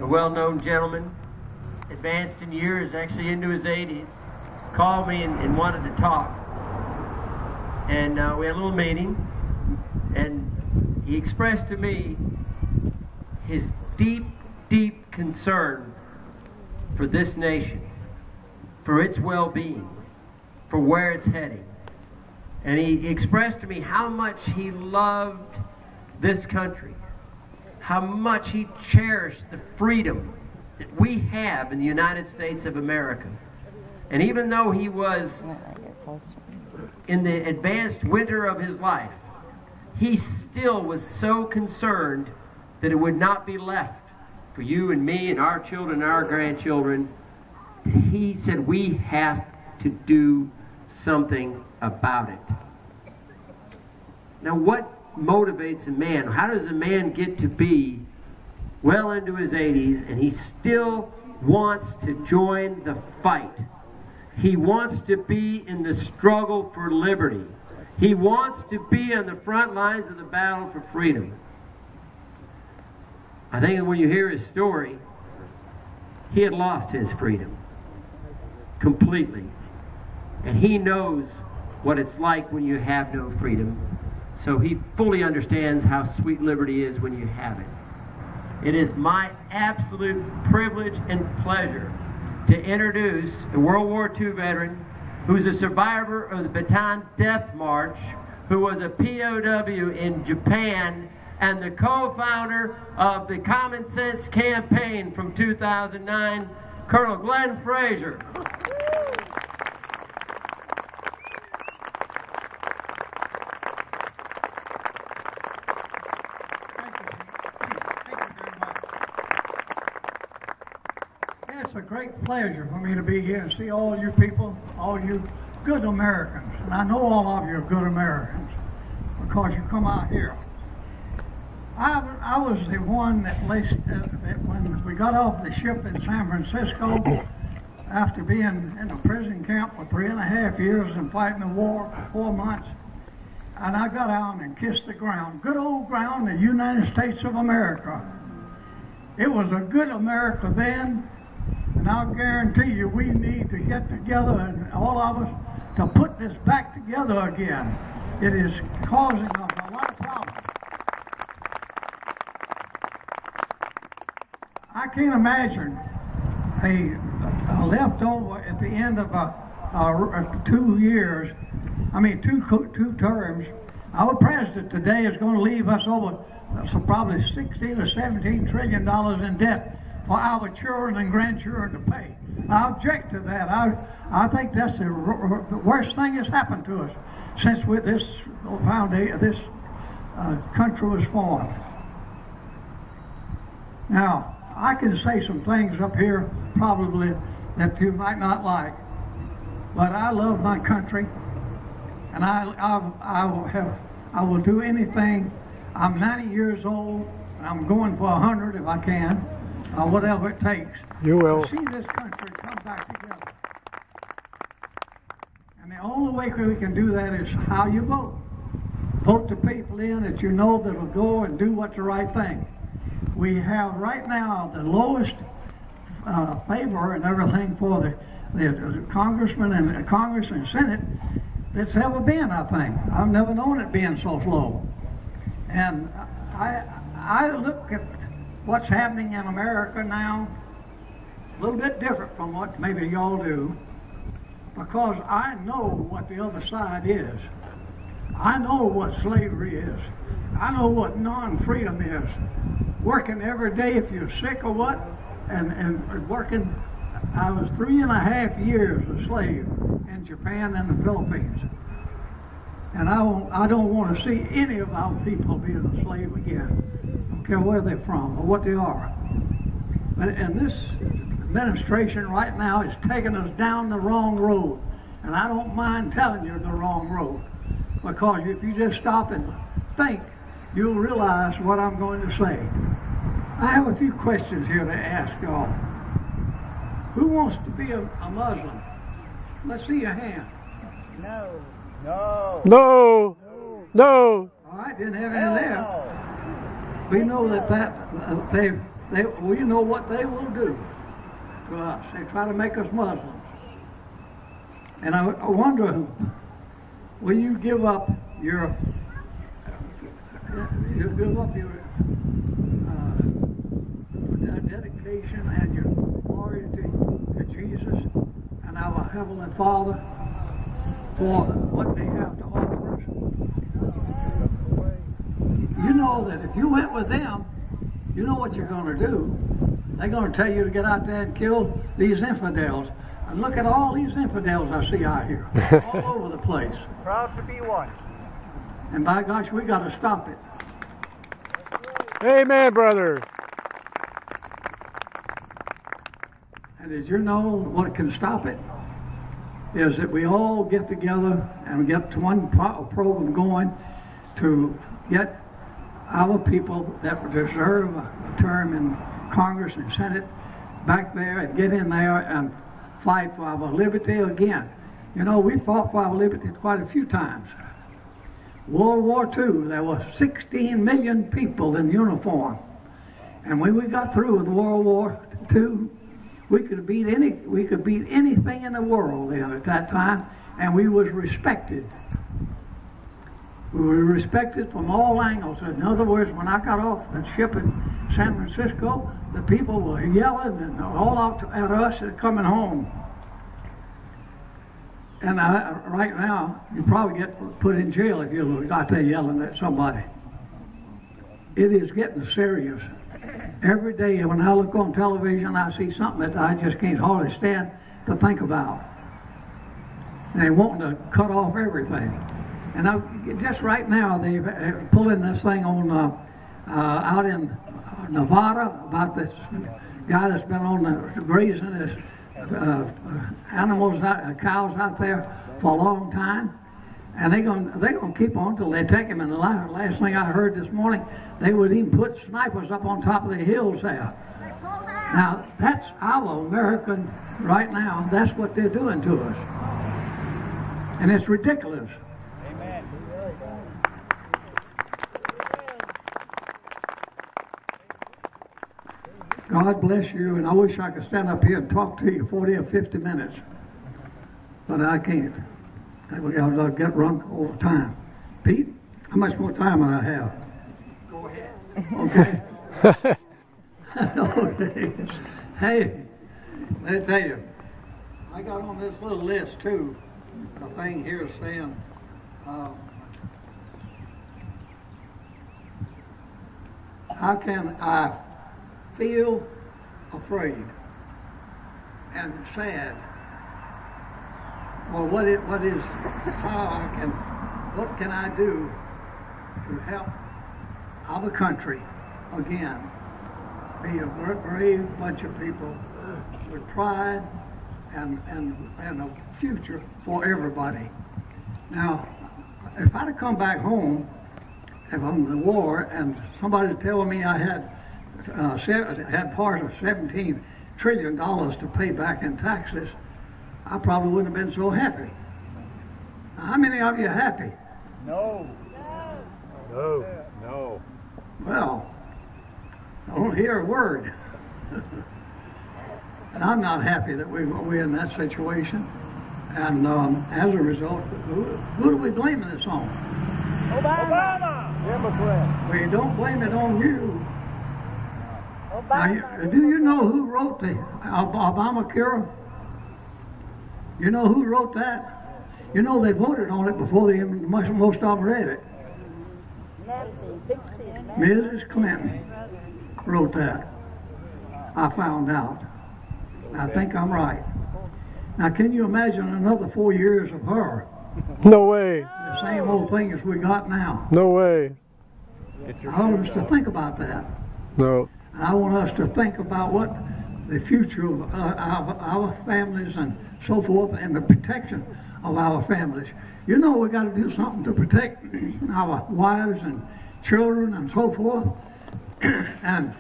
well-known gentleman, advanced in years, actually into his 80s, called me and wanted to talk. And we had a little meeting, and he expressed to me his deep, deep concern for this nation, for its well-being, for where it's heading. And he expressed to me how much he loved this country, how much he cherished the freedom that we have in the United States of America. And even though he was in the advanced winter of his life, he still was so concerned that it would not be left for you and me and our children and our grandchildren. He said we have to do something about it. Now, what motivates a man? How does a man get to be well into his 80s and he still wants to join the fight? He wants to be in the struggle for liberty. He wants to be on the front lines of the battle for freedom. I think when you hear his story, he had lost his freedom completely. And he knows what it's like when you have no freedom. So he fully understands how sweet liberty is when you have it. It is my absolute privilege and pleasure to introduce a World War II veteran who's a survivor of the BATTAN Death March, who was a POW in Japan, and the co-founder of the Common Sense Campaign from 2009, Col.Glen FRAZER. It's a great pleasure for me to be here and see all you people, all you good Americans. And I know all of you are good Americans because you come out here. I was the one that when we got off the ship in San Francisco, after being in a prison camp for 3.5 years and fighting the war for 4 months, and I got out and kissed the ground, good old ground, the United States of America. It was a good America then, and I'll guarantee you we need to get together, and all of us, to put this back together again. It is causing us a lot of problems. I can't imagine a leftover at the end of 2 years, two terms. Our president today is going to leave us over probably 16 or 17 trillion dollars in debt for our children and grandchildren to pay. I object to that. I think that's the worst thing that's happened to us since this country was formed. Now, I can say some things up here probably that you might not like, but I love my country, and I will do anything. I'm 90 years old, and I'm going for 100 if I can, whatever it takes. You will. To see this country come back together. And the only way we can do that is how you vote. Vote the people in that you know that will go and do what's the right thing. We have right now the lowest favor and everything for the congressmen and Congress and Senate that's ever been, I think. I've never known it being so slow. And I look at what's happening in America now a little bit different from what maybe y'all do, because I know what the other side is. I know what slavery is. I know what non-freedom is. Working every day if you're sick or what, and working. I was 3.5 years a slave in Japan and the Philippines. And I don't want to see any of our people being a slave again. I don't care where they're from or what they are. And this administration right now is taking us down the wrong road. And I don't mind telling you the wrong road, because if you just stop and think, you'll realize what I'm going to say. I have a few questions here to ask y'all. Who wants to be a Muslim? Let's see your hand. No. No. No. No. All right, didn't have any there. We know that well, you know what they will do to us. They try to make us Muslims. And I wonder, will you give up your dedication and your loyalty to Jesus and our Heavenly Father for what they have to offer us? You know that if you went with them, you know what you're going to do. They're going to tell you to get out there and kill these infidels. And look at all these infidels I see out here, all over the place. Proud to be one. And by gosh, we got to stop it. Amen, brother. And did you know what can stop it? Is that we all get together and get one program going to get our people that deserve a term in Congress and Senate back there and get in there and fight for our liberty again. You know, we fought for our liberty quite a few times. World War II, there were 16 million people in uniform. And when we got through with World War II, we could beat anything in the world then at that time, and we was respected. We were respected from all angles. In other words, when I got off the ship in San Francisco, the people were yelling and all out at us coming home. And right now, you probably get put in jail if you're out there yelling at somebody. It is getting serious. Every day when I look on television, I see something that I just can't hardly stand to think about. And they wanting to cut off everything. And just right now, they're pulling this thing on out in Nevada about this guy that's been on the grazing his animals, cows out there for a long time. And they're going to keep on till they take him. And the last thing I heard this morning, they would even put snipers up on top of the hills there. Now, that's our American right now. That's what they're doing to us. And it's ridiculous. Amen. God bless you, and I wish I could stand up here and talk to you 40 or 50 minutes. But I can't. I'll get run over time. Pete, how much more time do I have? Go ahead. Okay. Okay. Hey, let me tell you, I got on this little list too, a thing here saying, how can I feel afraid and sad? Or what can I do to help our country again be a brave bunch of people with pride and a future for everybody. Now, if I'd have come back home from the war and somebody telling me I had part of $17 trillion to pay back in taxes, I probably wouldn't have been so happy. Now, how many of you are happy? No. No. No. Well, I don't hear a word. And I'm not happy that we're in that situation. And as a result, who do we blame this on? Obama. Democrat. We don't blame it on you. Obama. Now, do you know who wrote the Obamacare? You know who wrote that? You know they voted on it before most of them read it. Mrs. Clinton wrote that. I found out. I think I'm right. Now, can you imagine another 4 years of her? No way. The same old thing as we got now. No way. I want us to think about that. No. And I want us to think about what the future of our families and so forth, and the protection of our families. You know, we got to do something to protect our wives and children and so forth. And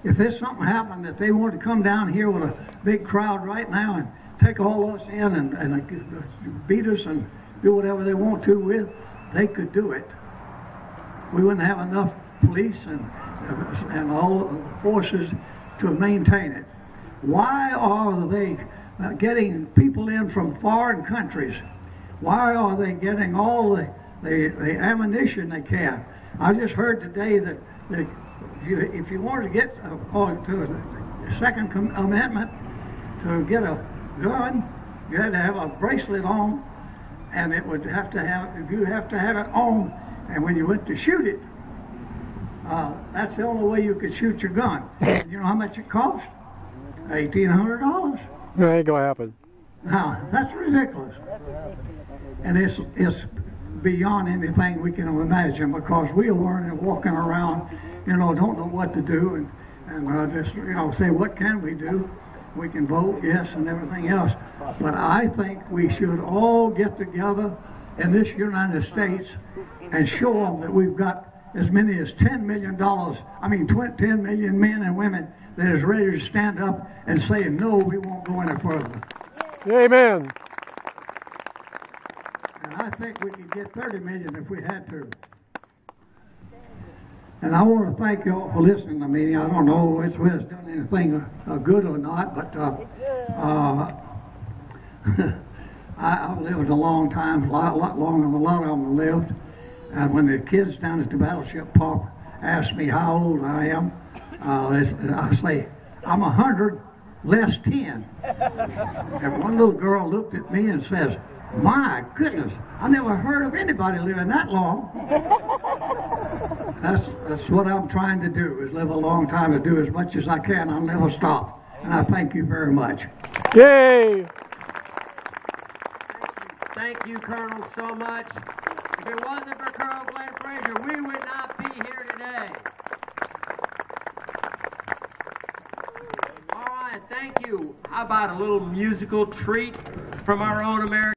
if there's something happened that they want to come down here with a big crowd right now and take all us in and beat us and do whatever they want to with, they could do it. We wouldn't have enough police and all of the forces to maintain it. Why are they getting people in from foreign countries? Why are they getting all the ammunition they can? I just heard today that if you wanted to get to the Second Amendment to get a gun, you had to have a bracelet on, and you have to have it on, and when you went to shoot it, that's the only way you could shoot your gun. And you know how much it cost? $1,800. That ain't gonna happen. Now, that's ridiculous. And it's beyond anything we can imagine, because we are walking around, don't know what to do, and just, say, what can we do? We can vote, yes, and everything else. But I think we should all get together in this United States and show them that we've got as many as $10 million, 10 million men and women that is ready to stand up and say, no, we won't go any further. Amen. And I think we could get 30 million if we had to. And I want to thank you all for listening to me. I don't know if it's done anything good or not, but I've lived a long time, a lot longer than a lot of them lived. And when the kids down at the Battleship Park ask me how old I am, I say, I'm 100 less 10. And one little girl looked at me and says, my goodness, I never heard of anybody living that long. That's what I'm trying to do, is live a long time, to do as much as I can. I'll never stop. And I thank you very much. Yay! Thank you, Colonel, so much. If it wasn't for Col.Glen Frazier, we would not be here today. All right, thank you. How about a little musical treat from our own American